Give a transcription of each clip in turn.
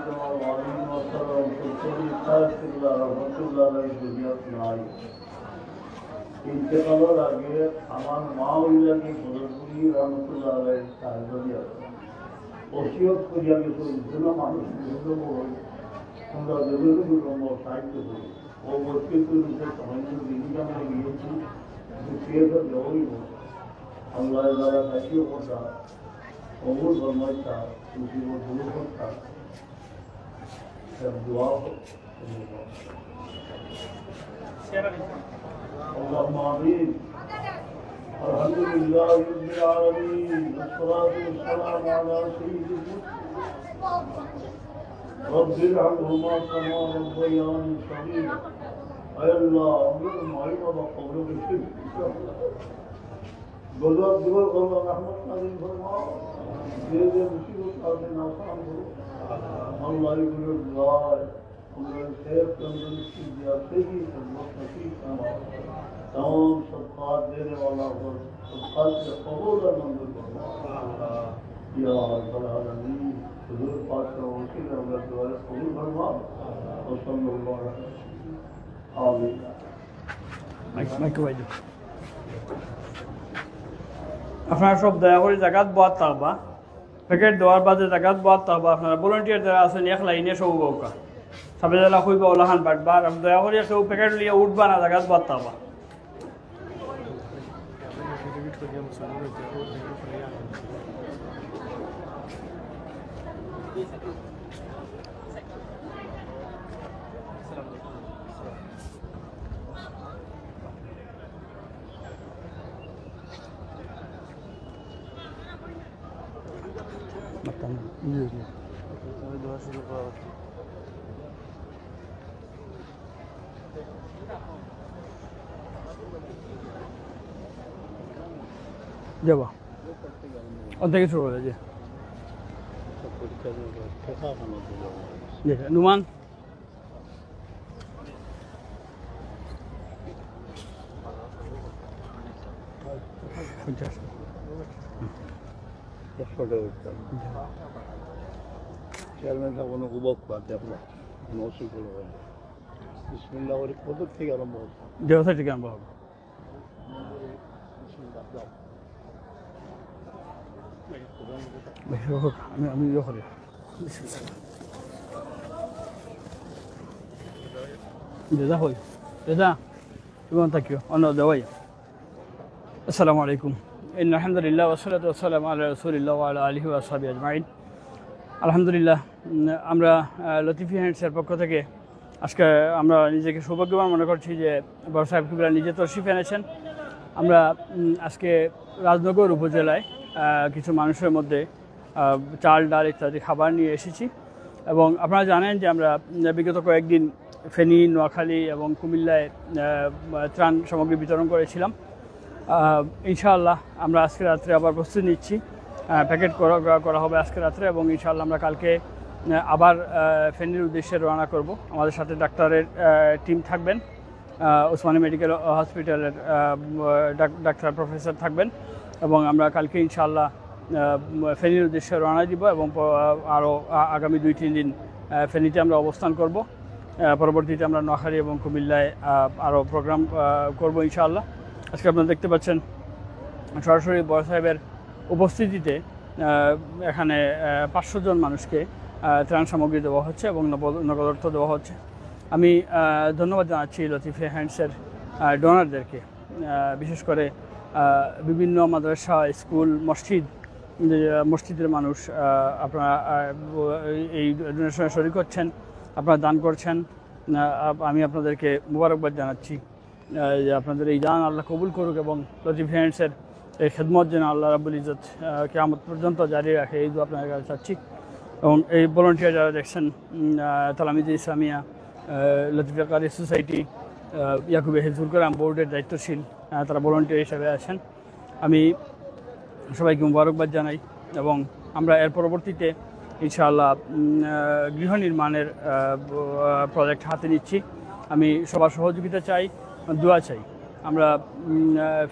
তোমার ওয়ালিম ওয়াসালাম সুলতানি খায়তুল্লাহ রহমতুল্লাহ আলাইহি দুনিয়াত নাই ইন্তেকালের আগে আমার মা ওইলাকে বদরপুরি রহমতুল্লাহ আলাইহি সাহায্য আছে ওসিয়ত করিয়া গেছে যেন মানুষ বুঝতে বড় তোমরা যেগুলো তোমরা সাহিত্য করি ও বস্তিত রূপে সামান্য দিদিকে আমরা গিয়েছি দুঃখের দেওয়াই আল্লাহ দ্বারা থাকিও কথা অমূল ধর্মটা মুসিবত দূর করতা দোয়া اللهم آمين الحمد لله رب العالمين والصلاة والسلام على سيد رب ارحمهما كما ربياني صغيرا اے اللہ امیر معلومہ بقبول بشر گزار دیور اللہ رحمت نازل فرما دے مصیبت آتے ناسان ہو اللہ گلو دعائے اللہ خیر تندرستی زیادتی کی خدمت نصیب فرما تمام صدقات دینے والا ہو صدقات کے قبول منظور فرما یا رب العالمین حضور پاک کا وسیلہ اللہ دعائے قبول فرما وصلی اللہ علیہ وسلم آمین মাইক্রোওয়েভ আপনারা সব দয়া করে জাকাত বাদ থাকবা প্যাকেট দেওয়ার বাদে জাকাত বাদ থাকবা আপনারা ভলান্টিয়ার যারা আছেন এক লাইনে সব বউকা সবে জেলা হইবা ওলাহান বাটবার দয়া করে কেউ প্যাকেট লিয়ে উঠবা না জাকাত বাদ থাকবা যাবা অর্ধেক শুরু হয়ে যায় নুমান চেয়ারম্যান কোনো উবক পাতে আপনার নসিব করে বিসমিল্লাহ করে কত থেকে আরম্ভ হচ্ছে দেবতা থেকে আরম্ভ হবে আমি ইয়ে করি দাদা হই দাদা কেমন থাকিও অন্য দেওয়াই আসসালামু আলাইকুম ইন আলহামদুলিল্লাহ ওয়াসসালাতু ওয়াসসালামু আলা রাসূলিল্লাহ ওয়া আলা আলিহি ওয়া সাহবিহি আজমাইন আলহামদুলিল্লাহ আমরা লতিফি হ্যান্ডসের পক্ষ থেকে আজকে আমরা নিজেকে সৌভাগ্যবান মনে করছি যে বড় সাহেব কিবলা নিজে তশরিফ এনেছেন আমরা আজকে রাজনগর উপজেলায় কিছু মানুষের মধ্যে চাল ডাল ইত্যাদি খাবার নিয়ে এসেছি এবং আপনারা জানেন যে আমরা বিগত কয়েকদিন ফেনী নোয়াখালী এবং কুমিল্লায় ত্রাণ সামগ্রী বিতরণ করেছিলাম ইনশাআল্লাহ আমরা আজকে রাত্রে আবার প্রস্তুতি নিচ্ছি প্যাকেট করা হবে আজকে রাত্রে এবং ইনশাআল্লাহ আমরা কালকে আবার ফেনীর উদ্দেশ্যে রওনা করব আমাদের সাথে ডাক্তারের টিম থাকবেন ওসমানী মেডিকেল হসপিটালের ডাক্তার প্রফেসর থাকবেন এবং আমরা কালকে ইনশাআল্লাহ ফেনীর উদ্দেশ্যে রওনা দিব এবং আরও আগামী 2-3 দিন ফেনীতে আমরা অবস্থান করব পরবর্তীতে আমরা নোয়াখালী এবং কুমিল্লায় আরও প্রোগ্রাম করব ইনশাআল্লাহ আজকে আপনারা দেখতে পাচ্ছেন সরাসরি বড় সাহেবের উপস্থিতিতে এখানে 500 জন মানুষকে ত্রাণ সামগ্রী দেওয়া হচ্ছে এবং নগদ অর্থ দেওয়া হচ্ছে আমি ধন্যবাদ জানাচ্ছি লতিফি হ্যান্ডসের ডোনারদেরকে বিশেষ করে বিভিন্ন মাদ্রাসা স্কুল মসজিদের মানুষ আপনারা এই ডোনেশনে শরিক হচ্ছেন আপনারা দান করছেন আমি আপনাদেরকে মোবারকবাদ জানাচ্ছি যে আপনাদের এই দান আল্লাহ কবুল করুক এবং লতিফি হ্যান্ডসের এই খেদমত যেন আল্লাহ রাব্বুল ইজ্জত কিয়ামত পর্যন্ত জারি রাখে এই দোয়া আপনাদের কাছে চাচ্ছি এবং এই ভলান্টিয়ার যারা দেখছেন তালামিজে ইসলামিয়া লতিফা কারি সোসাইটি ইয়াকুবে হিজবুল কালাম বোর্ডের দায়িত্বশীল তারা ভলান্টিয়ার হিসাবে আছেন আমি সবাইকে মোবারকবাদ জানাই এবং আমরা এর পরবর্তীতে ইনশাআল্লাহ গৃহ নির্মাণের প্রজেক্ট হাতে নিচ্ছি আমি সবার সহযোগিতা চাই দোয়া চাই আমরা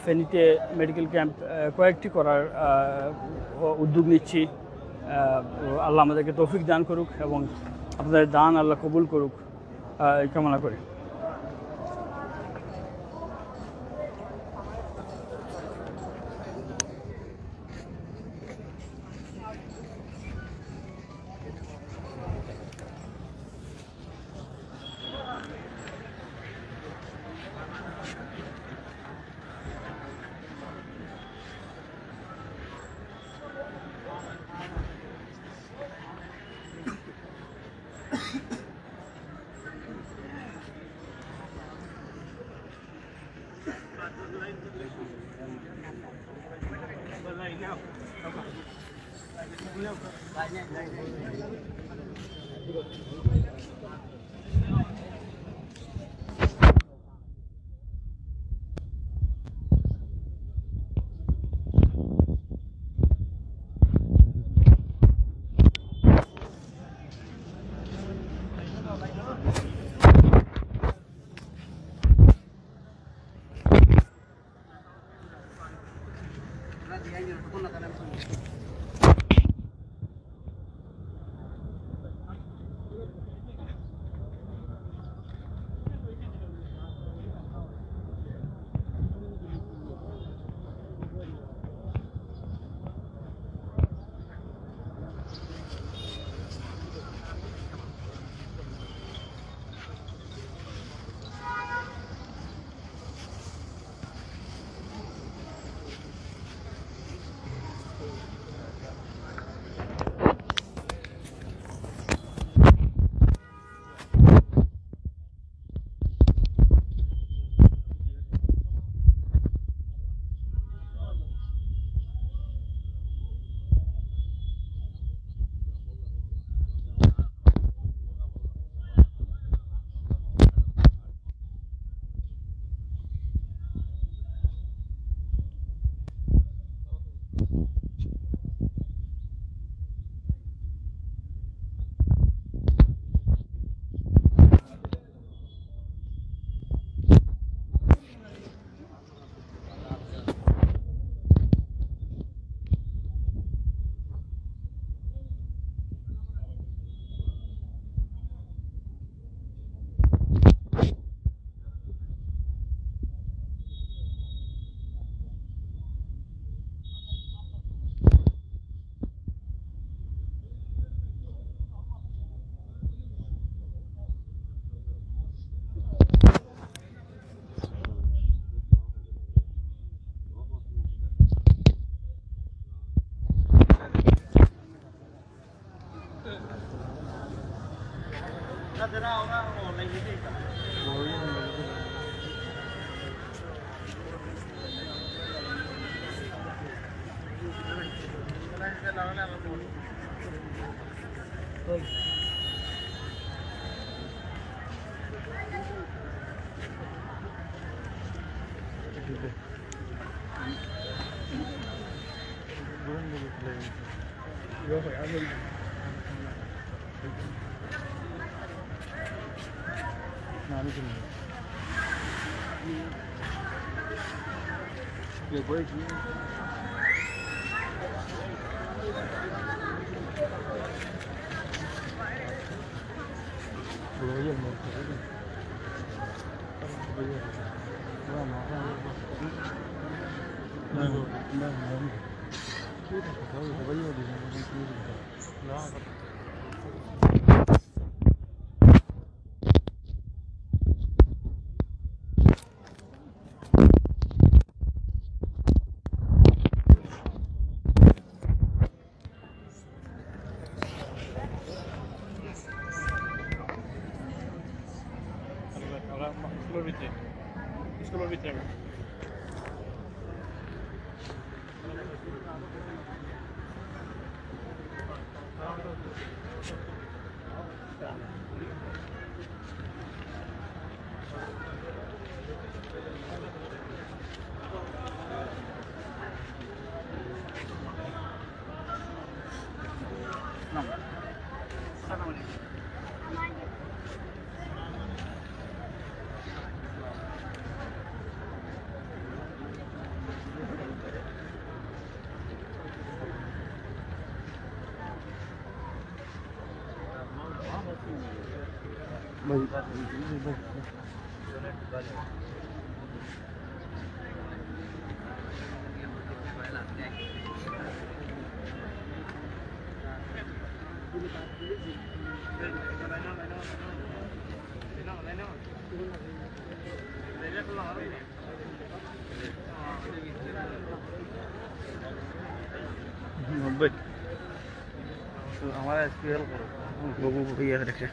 ফেনীতে মেডিকেল ক্যাম্প কয়েকটি করার উদ্যোগ নিচ্ছি আল্লাহ আমাদেরকে তৌফিক দান করুক এবং আপনাদের দান আল্লাহ কবুল করুক এই কামনা করি। নব্বই আমার স্পেশাল করো বাবু ইয়ে রেখে